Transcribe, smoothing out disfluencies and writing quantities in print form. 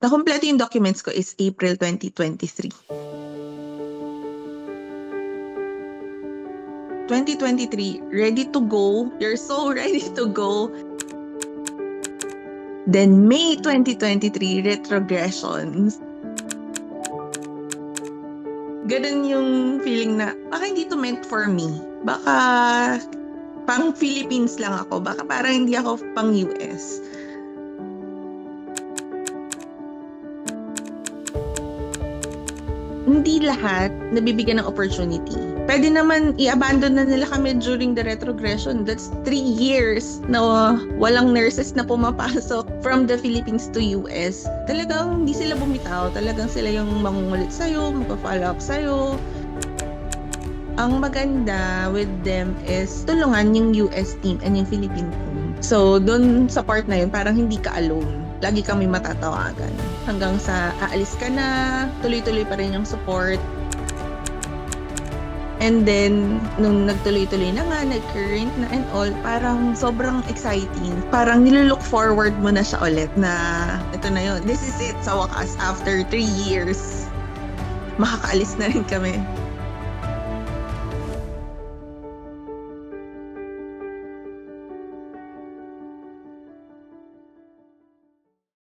Nakumpleto yung documents ko is April 2023. 2023, ready to go. You're so ready to go. Then May 2023, retrogressions. Ganun yung feeling na, baka hindi to meant for me. Baka pang Philippines lang ako. Baka parang hindi ako pang US. Hindi lahat nabibigyan ng opportunity. Pwede naman i-abandon na nila kami during the retrogression. That's 3 years na walang nurses na pumapasok from the Philippines to US. Talagang hindi sila bumitaw. Talagang sila yung mangungulit sa'yo, magpa-follow up sa'yo. Ang maganda with them is tulungan yung US team and yung Philippine team. So, dun sa part na yun, parang hindi ka alone. Lagi kami matatawagan. Hanggang sa aalis ka na, tuloy-tuloy pa rin yung support. And then, nung nagtuloy-tuloy na nga, nag-current na and all, parang sobrang exciting. Parang nilook forward mo na siya ulit na ito na yun. This is it sa wakas after 3 years. Makakaalis na rin kami.